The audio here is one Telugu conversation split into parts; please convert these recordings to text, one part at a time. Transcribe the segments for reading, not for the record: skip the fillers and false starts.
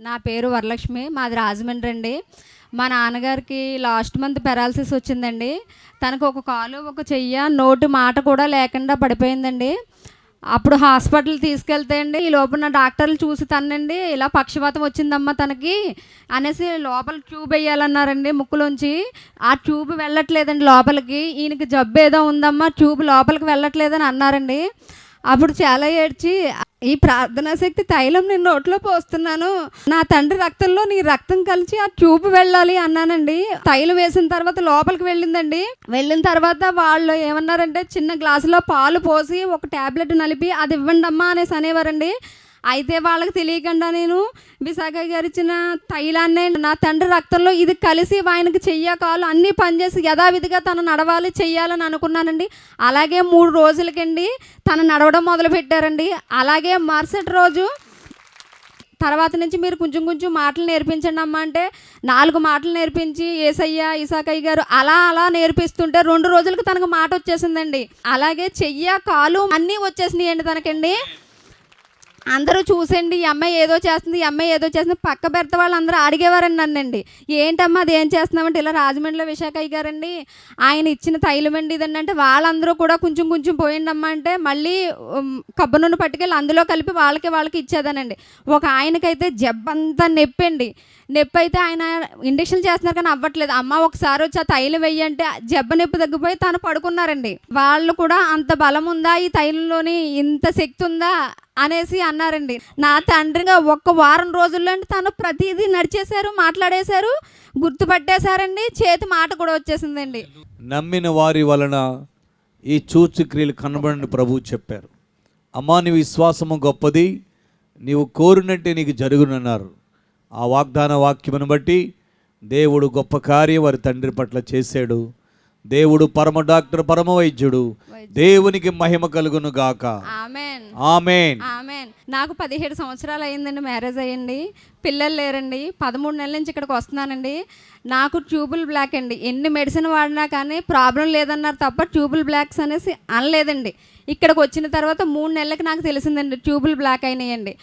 నా పేరు వరలక్ష్మి, మాది రాజమండ్రి అండి. మా నాన్నగారికి లాస్ట్ మంత్ పెరాలసిస్ వచ్చిందండి. తనకు ఒక కాలు, ఒక చెయ్య, నోటి మాట కూడా లేకుండా పడిపోయిందండి. అప్పుడు హాస్పిటల్ తీసుకెళ్తే అండి, ఈ లోపల డాక్టర్లు చూసి తనండి ఇలా పక్షవాతం వచ్చిందమ్మా తనకి అనేసి లోపల ట్యూబ్ వేయాలన్నారండి ముక్కులోంచి. ఆ ట్యూబ్ వెళ్ళట్లేదండి లోపలికి. ఈయనకి జబ్బు ఏదో ఉందమ్మా, ట్యూబ్ లోపలికి వెళ్ళట్లేదని అన్నారండి. అప్పుడు చాలా ఏడ్చి, ఈ ప్రార్థనా శక్తి తైలం నేను నోట్లో పోస్తున్నాను, నా తండ్రి రక్తంలో నీ రక్తం కలిసి ఆ ట్యూబ్ వెళ్ళాలి అన్నానండి. తైలం వేసిన తర్వాత లోపలికి వెళ్ళిందండి. వెళ్ళిన తర్వాత వాళ్ళు ఏమన్నారంటే, చిన్న గ్లాసులో పాలు పోసి ఒక ట్యాబ్లెట్ నలిపి అది ఇవ్వండి అమ్మా అనేసి అనేవారండి. అయితే వాళ్ళకి తెలియకుండా నేను విశాఖ గారు ఇచ్చిన తైలాన్నే నా తండ్రి రక్తంలో ఇది కలిసి ఆయనకి చెయ్య, కాలు అన్నీ పనిచేసి యథావిధిగా తను నడవాలి, చెయ్యాలని అనుకున్నానండి. అలాగే 3 రోజులకండి తను నడవడం మొదలు పెట్టారండి. అలాగే మరుసటి రోజు తర్వాత నుంచి మీరు కొంచెం కొంచెం మాటలు నేర్పించండి అమ్మ అంటే 4 మాటలు నేర్పించి యేసయ్య, ఇసాకయ్య గారు అలా అలా నేర్పిస్తుంటే 2 రోజులకు తనకు మాట వచ్చేసిందండి. అలాగే చెయ్య, కాలు అన్నీ వచ్చేసినాయండి తనకండి. అందరూ చూసండి, ఈ అమ్మాయి ఏదో చేస్తుంది, ఈ అమ్మాయి ఏదో చేస్తుంది. పక్క బెర్త వాళ్ళు అందరూ అడిగేవారండి నన్నండి, ఏంటమ్మా అది ఏం చేస్తున్నామంటే, ఇలా రాజమండ్రిలో విశాఖయ్య గారండి ఆయన ఇచ్చిన తైలం అండి ఇదండి అంటే, వాళ్ళందరూ కూడా కొంచెం కొంచెం పోయిండమ్మా అంటే మళ్ళీ కొబ్బరి నూనె పట్టుకెళ్ళి అందులో కలిపి వాళ్ళకి ఇచ్చేదానండి. ఒక ఆయనకైతే జబ్బంతా నొప్పండి. నొప్పి అయితే ఆయన ఇంజక్షన్ చేస్తున్నారు కానీ అవ్వట్లేదు. అమ్మ ఒకసారి వచ్చి ఆ తైలం వెయ్యంటే జబ్బ నొప్పి తగ్గిపోయి తను పడుకున్నారండి. వాళ్ళు కూడా అంత బలం ఉందా ఈ తైలంలోని, ఇంత శక్తి ఉందా అనేసి అన్నారండి. నా తండ్రిగా 1 వారం రోజుల్లో తను ప్రతిదీ నడిచేశారు, మాట్లాడేశారు, గుర్తుపట్టేశారండి, చేతి మాట కూడా వచ్చేసిందండి. నమ్మిన వారి వలన ఈ సూచక్రియలు కనబడని ప్రభువు చెప్పారు. అమ్మా నీ విశ్వాసము గొప్పది, నీవు కోరినట్టే నీకు జరుగునన్నారు. ఆ వాగ్దాన వాక్యమును బట్టి దేవుడు గొప్ప కార్యం వారి తండ్రి పట్ల చేశాడు. దేవుడు పరమ డాక్టర్, పరమ వైద్యుడు. దేవునికి మహిమ కలుగును గాక. ఆమేన్, ఆమేన్, ఆమేన్. నాకు 17 సంవత్సరాలు అయ్యిందండి మ్యారేజ్ అయ్యండి. పిల్లలు లేరండి. 13 నెలల నుంచి ఇక్కడికి వస్తున్నానండి. నాకు ట్యూబుల్ బ్లాక్ అండి. ఎన్ని మెడిసిన్ వాడినా కానీ ప్రాబ్లం లేదన్నారు తప్ప ట్యూబుల్ బ్లాక్స్ అనేసి అనలేదండి. ఇక్కడికి వచ్చిన తర్వాత 3 నెలలకి నాకు తెలిసిందండి ట్యూబుల్ బ్లాక్ అయినాయండి.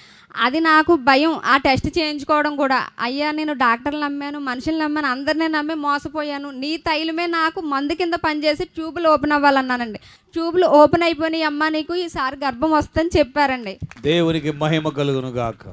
అది నాకు భయం, ఆ టెస్ట్ చేయించుకోవడం కూడా. అయ్యా నేను డాక్టర్లు నమ్మాను, మనుషులు నమ్మాను, అందరినీ నమ్మి మోసపోయాను, నీ తైలమే నాకు మందు కింద పనిచేసి ట్యూబులు ఓపెన్ అవ్వాలన్నానండి. ట్యూబులు ఓపెన్ అయిపోయినాయి అమ్మా, నీకు ఈసారి గర్భం వస్తుందని చెప్పారండి. దేవునికి మహిమ కలుగును గాక.